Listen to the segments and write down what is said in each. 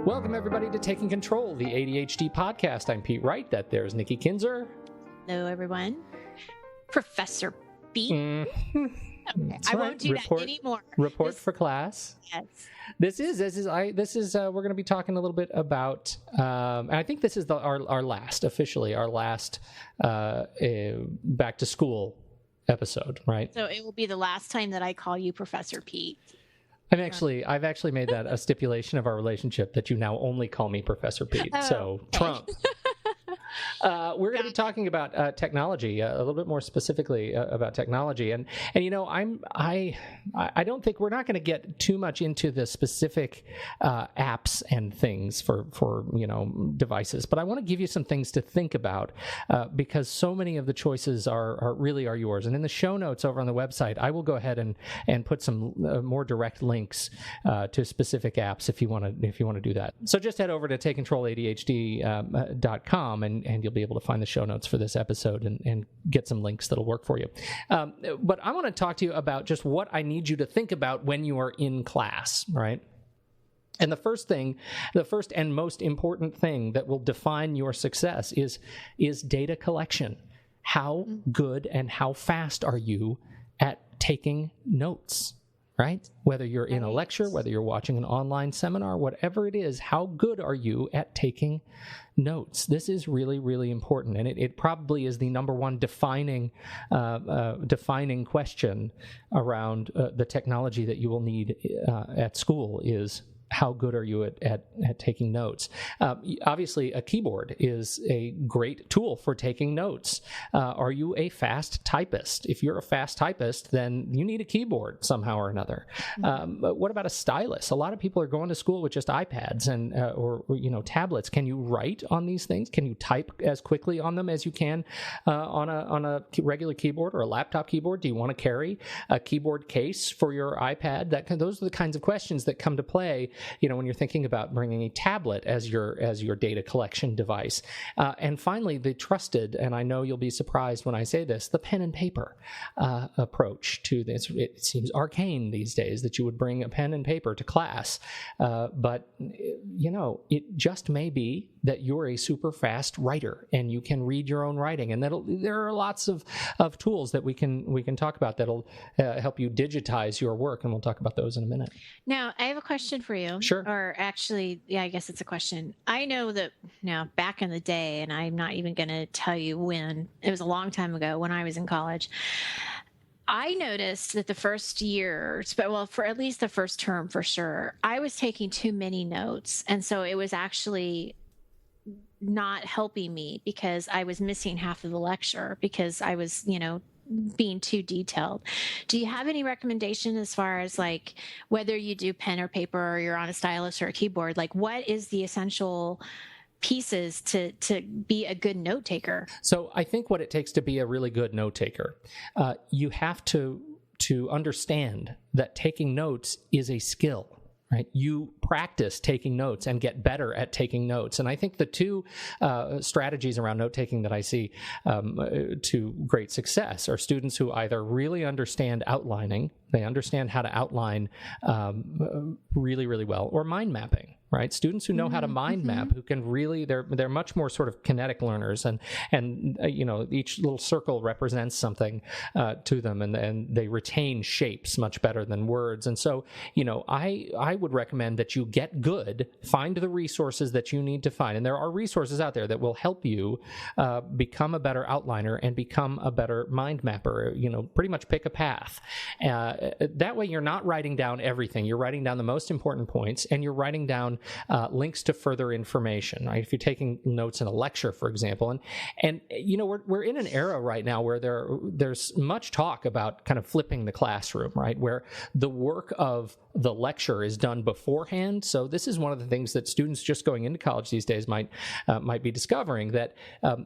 Welcome, everybody, to Taking Control, the ADHD Podcast. I'm Pete Wright. There's Nikki Kinzer. Hello, everyone. Professor B. Mm-hmm. Okay, I won't do that anymore. Report for class. Yes. We're going to be talking a little bit about, and I think this is our last back to school episode, right? So it will be the last time that I call you Professor Pete. I've actually made that a stipulation of our relationship that you now only call me Professor Pete. Oh, so okay. Trump. We're going to be talking about technology, a little bit more specifically about technology, and you know, I don't think we're not going to get too much into the specific apps and things for you know, devices, but I want to give you some things to think about because so many of the choices are really yours. And in the show notes over on the website, I will go ahead and put some more direct links to specific apps if you want to do that. So just head over to takecontroladhd.com and you'll be able to find the show notes for this episode and get some links that'll work for you. But I want to talk to you about just what I need you to think about when you are in class, right? And the first and most important thing that will define your success is data collection. How good and how fast are you at taking notes? Right? Whether you're in a lecture, whether you're watching an online seminar, whatever it is, how good are you at taking notes? This is really, really important. And it probably is the number one defining question around the technology that you will need at school is how good are you at taking notes? Obviously, a keyboard is a great tool for taking notes. Are you a fast typist? If you're a fast typist, then you need a keyboard somehow or another. But what about a stylus? A lot of people are going to school with just iPads and or you know, tablets. Can you write on these things? Can you type as quickly on them as you can on a regular keyboard or a laptop keyboard? Do you want to carry a keyboard case for your iPad? Those are the kinds of questions that come to play, you know, when you're thinking about bringing a tablet as your data collection device. And finally, the trusted, and I know you'll be surprised when I say this, the pen and paper approach to this. It seems arcane these days that you would bring a pen and paper to class. But, you know, it just may be that you're a super fast writer and you can read your own writing. And there are lots of tools that we can talk about that'll help you digitize your work. And we'll talk about those in a minute. Now, I have a question for you. Sure. Or actually, yeah, I guess it's a question. I know that now back in the day, and I'm not even going to tell you when, it was a long time ago when I was in college, I noticed that the first year, well, for at least the first term for sure, I was taking too many notes. And so it was actually not helping me because I was missing half of the lecture because I was, you know, being too detailed. Do you have any recommendation as far as like whether you do pen or paper or you're on a stylus or a keyboard, like what is the essential pieces to be a good note taker? So I think what it takes to be a really good note taker, you have to understand that taking notes is a skill. Right? You practice taking notes and get better at taking notes. And I think the two strategies around note-taking that I see to great success are students who either really understand outlining, they understand how to outline really, really well, or mind mapping. Right? Students who know how to mind map, who can really, they're much more sort of kinetic learners, and you know, each little circle represents something to them, and they retain shapes much better than words. And so, you know, I would recommend that you get good, find the resources that you need to find, and there are resources out there that will help you become a better outliner and become a better mind mapper. You know, pretty much pick a path. That way, you're not writing down everything. You're writing down the most important points, and you're writing down links to further information, right? If you're taking notes in a lecture, for example, and you know, we're in an era right now where there's much talk about kind of flipping the classroom, right? Where the work of the lecture is done beforehand. So this is one of the things that students just going into college these days might be discovering, that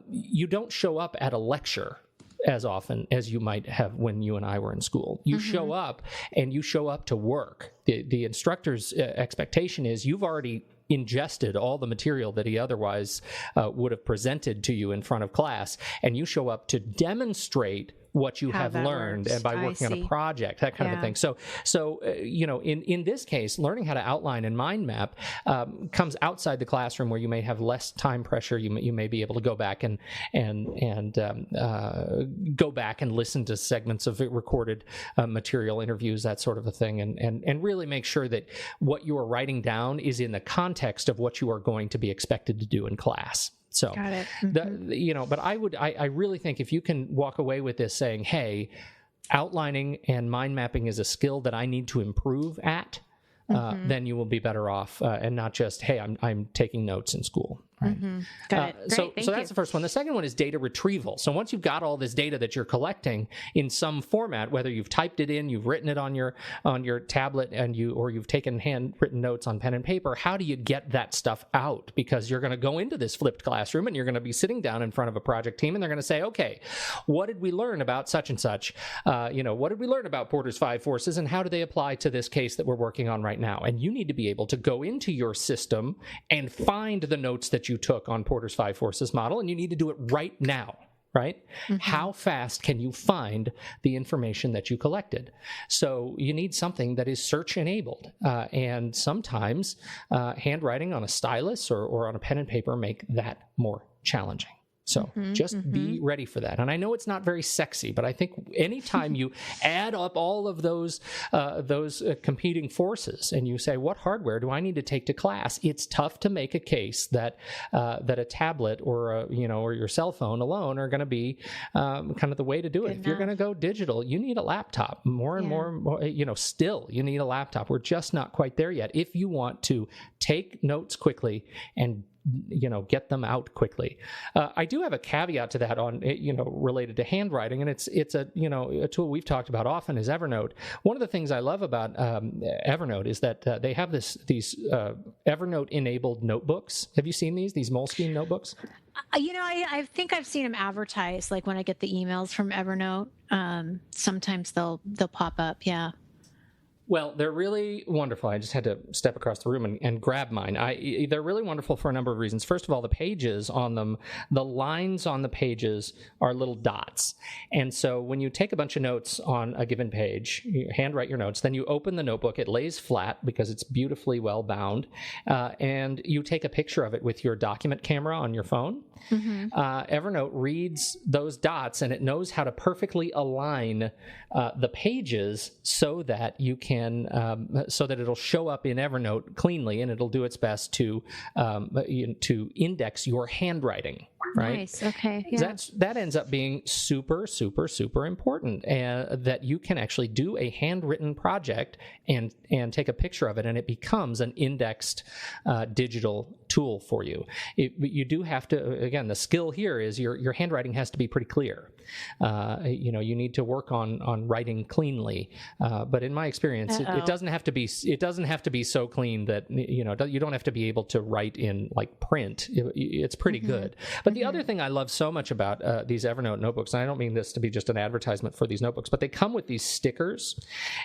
you don't show up at a lecture as often as you might have when you and I were in school. You show up, and you show up to work. The instructor's expectation is you've already ingested all the material that he otherwise would have presented to you in front of class, and you show up to demonstrate what you have learned and by working on a project, that kind of a thing. So in this case, learning how to outline and mind map comes outside the classroom where you may have less time pressure. You may be able to go back and listen to segments of recorded material, interviews, that sort of a thing, and really make sure that what you are writing down is in the context of what you are going to be expected to do in class. So, got it. Mm-hmm. But I really think if you can walk away with this saying, hey, outlining and mind mapping is a skill that I need to improve at, then you will be better off, and not just, hey, I'm taking notes in school. Right? Got it. Great, so that's the first one. The second one is data retrieval. So once you've got all this data that you're collecting in some format, whether you've typed it in, you've written it on your tablet, or you've taken handwritten notes on pen and paper, how do you get that stuff out? Because you're going to go into this flipped classroom and you're going to be sitting down in front of a project team, and they're going to say, okay, what did we learn about such and such? What did we learn about Porter's 5 forces, and how do they apply to this case that we're working on right now? And you need to be able to go into your system and find the notes that you took on Porter's 5 forces model, and you need to do it right now, right? How fast can you find the information that you collected? So you need something that is search enabled, and sometimes handwriting on a stylus or on a pen and paper make that more challenging. So just be ready for that. And I know it's not very sexy, but I think anytime you add up all of those competing forces and you say, what hardware do I need to take to class? It's tough to make a case that a tablet or your cell phone alone are going to be kind of the way to do it. If you're going to go digital, you need a laptop. More and more, still you need a laptop. We're just not quite there yet. If you want to take notes quickly and get them out quickly. I do have a caveat to that on, related to handwriting, and it's a tool we've talked about often is Evernote. One of the things I love about Evernote is that they have these Evernote enabled notebooks. Have you seen these Moleskine notebooks? I think I've seen them advertised, like when I get the emails from Evernote. Sometimes they'll pop up. Yeah. Well, they're really wonderful. I just had to step across the room and grab mine. They're really wonderful for a number of reasons. First of all, the pages on them, the lines on the pages are little dots. And so when you take a bunch of notes on a given page, you handwrite your notes, then you open the notebook. It lays flat because it's beautifully well bound. And you take a picture of it with your document camera on your phone. Evernote reads those dots, and it knows how to perfectly align the pages so that you can so that it'll show up in Evernote cleanly, and it'll do its best to index your handwriting. Right. Nice. Okay. Yeah. That ends up being super, super, super important, that you can actually do a handwritten project and take a picture of it, and it becomes an indexed digital tool for you. You do have to, again, the skill here is your handwriting has to be pretty clear. You need to work on writing cleanly. But in my experience, it doesn't have to be so clean that you don't have to be able to write in like print. It's pretty good. But the other thing I love so much about these Evernote notebooks, and I don't mean this to be just an advertisement for these notebooks, but they come with these stickers,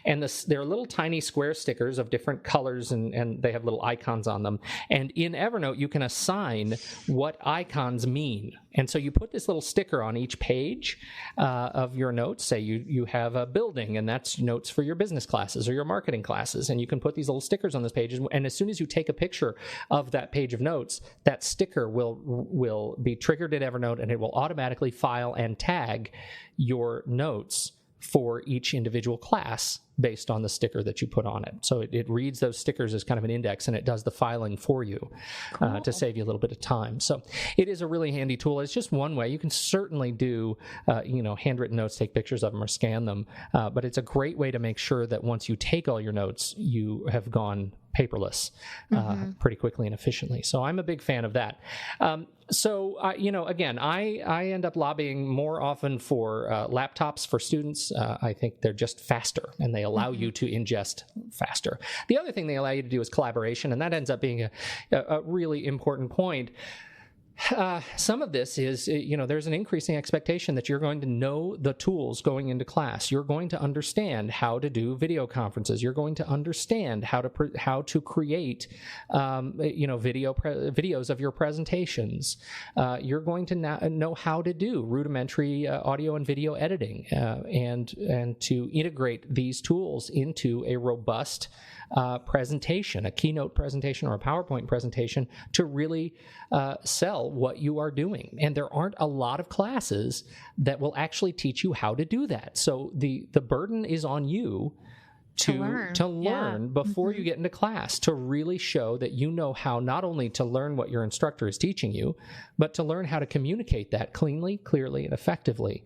and they're little tiny square stickers of different colors, and they have little icons on them. And in Evernote, you can assign what icons mean. And so you put this little sticker on each page of your notes. Say you have a building, and that's notes for your business classes or your marketing classes, and you can put these little stickers on those pages. And as soon as you take a picture of that page of notes, that sticker will be triggered in Evernote, and it will automatically file and tag your notes for each individual class based on the sticker that you put on it. So it reads those stickers as kind of an index, and it does the filing for you to save you a little bit of time. So it is a really handy tool. It's just one way. You can certainly do, handwritten notes, take pictures of them or scan them, but it's a great way to make sure that once you take all your notes, you have gone paperless pretty quickly and efficiently. So I'm a big fan of that. Again, I end up lobbying more often for laptops for students. I think they're just faster, and they allow you to ingest faster. The other thing they allow you to do is collaboration, and that ends up being a really important point. Some of this is, there's an increasing expectation that you're going to know the tools going into class. You're going to understand how to do video conferences. You're going to understand how to create, videos of your presentations. You're going to know how to do rudimentary audio and video editing, and to integrate these tools into a robust presentation, a keynote presentation or a PowerPoint presentation, to really sell what you are doing. And there aren't a lot of classes that will actually teach you how to do that. So the burden is on you to learn before you get into class, to really show that you know how not only to learn what your instructor is teaching you, but to learn how to communicate that cleanly, clearly, and effectively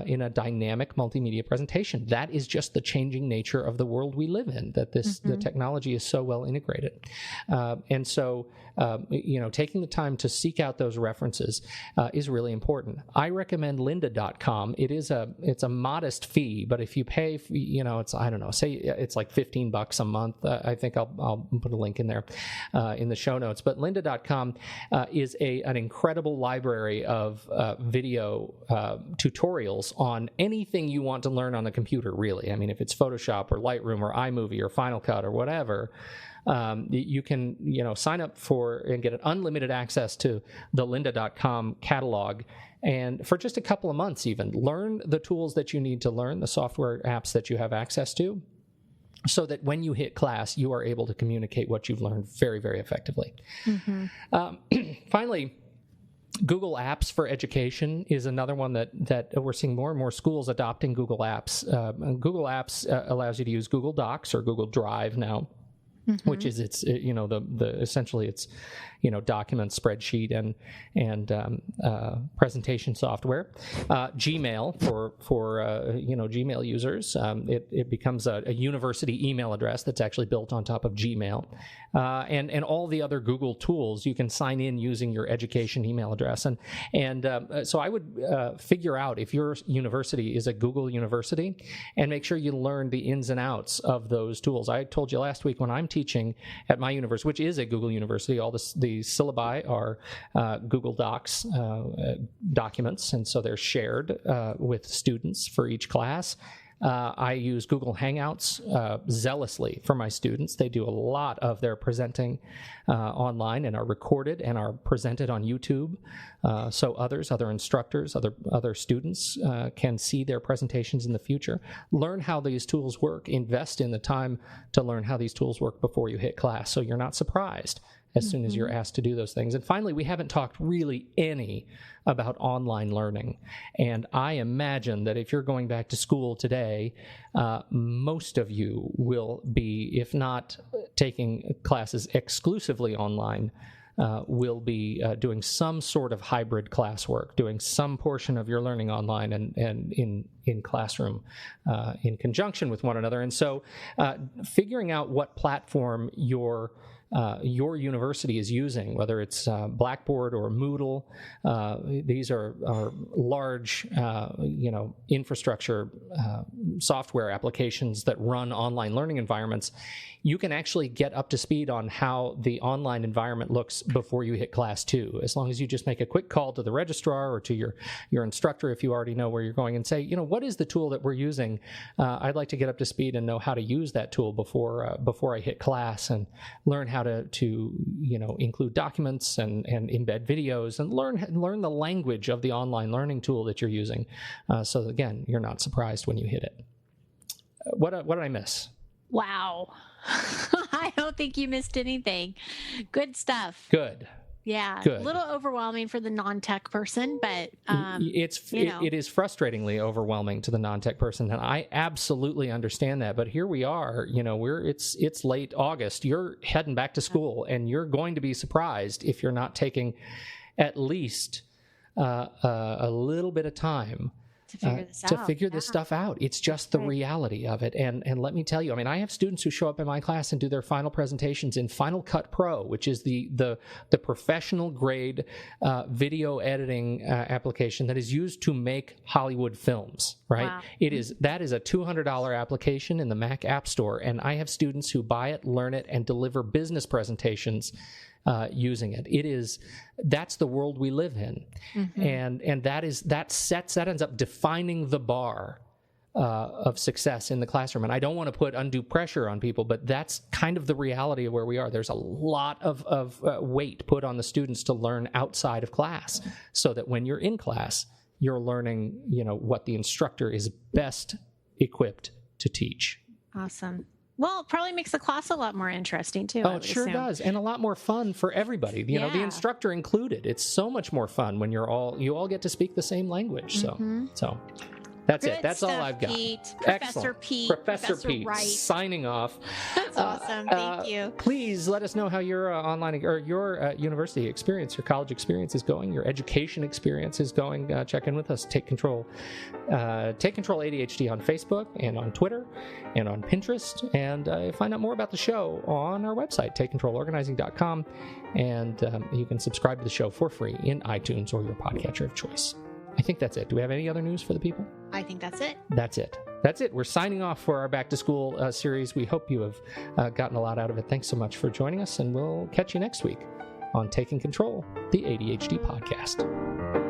in a dynamic multimedia presentation. That is just the changing nature of the world we live in, that the technology is so well integrated. And so, taking the time to seek out those references is really important. I recommend lynda.com. It's a modest fee, but if you pay, say it's like $15 a month. I think I'll put a link in there in the show notes. But lynda.com is an incredible library of video tutorials on anything you want to learn on the computer, really. I mean, if it's Photoshop or Lightroom or iMovie or Final Cut or whatever, you can sign up for and get an unlimited access to the lynda.com catalog. And for just a couple of months even, learn the tools that you need to learn, the software apps that you have access to, so that when you hit class, you are able to communicate what you've learned very, very effectively. Finally, Google Apps for Education is another one that we're seeing more and more schools adopting Google Apps. Google Apps allows you to use Google Docs or Google Drive now, which is essentially it's document, spreadsheet, and presentation software. Gmail for Gmail users, it becomes a university email address that's actually built on top of Gmail, and all the other Google tools. You can sign in using your education email address, and so I would figure out if your university is a Google university, and make sure you learn the ins and outs of those tools. I told you last week, when I'm teaching at my university, which is a Google university, all the syllabi are Google Docs documents, and so they're shared with students for each class. I use Google Hangouts zealously for my students. They do a lot of their presenting online and are recorded and are presented on YouTube, so other instructors, other students can see their presentations in the future. Learn how these tools work. Invest in the time to learn how these tools work before you hit class, so you're not surprised as soon as you're asked to do those things. And finally, we haven't talked really any about online learning. And I imagine that if you're going back to school today, most of you will be, if not taking classes exclusively online, will be doing some sort of hybrid classwork, doing some portion of your learning online and in classroom in conjunction with one another. And so figuring out what platform your university is using, whether it's Blackboard or Moodle, these are large, infrastructure software applications that run online learning environments. You can actually get up to speed on how the online environment looks before you hit class 2, as long as you just make a quick call to the registrar or to your instructor if you already know where you're going, and say, what is the tool that we're using? I'd like to get up to speed and know how to use that tool before I hit class, and learn how to include documents and embed videos, and learn the language of the online learning tool that you're using, so that, again, you're not surprised when you hit it. What did I miss? Wow. I don't think you missed anything. Good stuff. Good. Yeah. Good. A little overwhelming for the non-tech person, but it is frustratingly overwhelming to the non-tech person, and I absolutely understand that. But here we are, it's late August. You're heading back to school, and you're going to be surprised if you're not taking at least a little bit of time to figure this stuff out. It's just the reality of it. And let me tell you, I have students who show up in my class and do their final presentations in Final Cut Pro, which is the professional grade video editing application that is used to make Hollywood films, right? Wow. That is a $200 application in the Mac App Store, and I have students who buy it, learn it, and deliver business presentations using it. That's the world we live in. And that ends up defining the bar of success in the classroom. And I don't want to put undue pressure on people, but that's kind of the reality of where we are. There's a lot of weight put on the students to learn outside of class, so that when you're in class, you're learning, what the instructor is best equipped to teach. Awesome. Well, it probably makes the class a lot more interesting too. Oh, it sure does. And a lot more fun for everybody, the instructor included. It's so much more fun when you all get to speak the same language. So that's Good it. That's stuff, all I've got. Pete. Excellent. Professor Pete, Wright, signing off. That's awesome. Thank you. Please let us know how your online or your university experience, your college experience is going, your education experience is going. Check in with us. Take Control. Take Control ADHD on Facebook and on Twitter and on Pinterest. And find out more about the show on our website, takecontrolorganizing.com. And you can subscribe to the show for free in iTunes or your podcatcher of choice. I think that's it. Do we have any other news for the people? I think that's it. That's it. We're signing off for our Back to School series. We hope you have gotten a lot out of it. Thanks so much for joining us, and we'll catch you next week on Taking Control, the ADHD Podcast.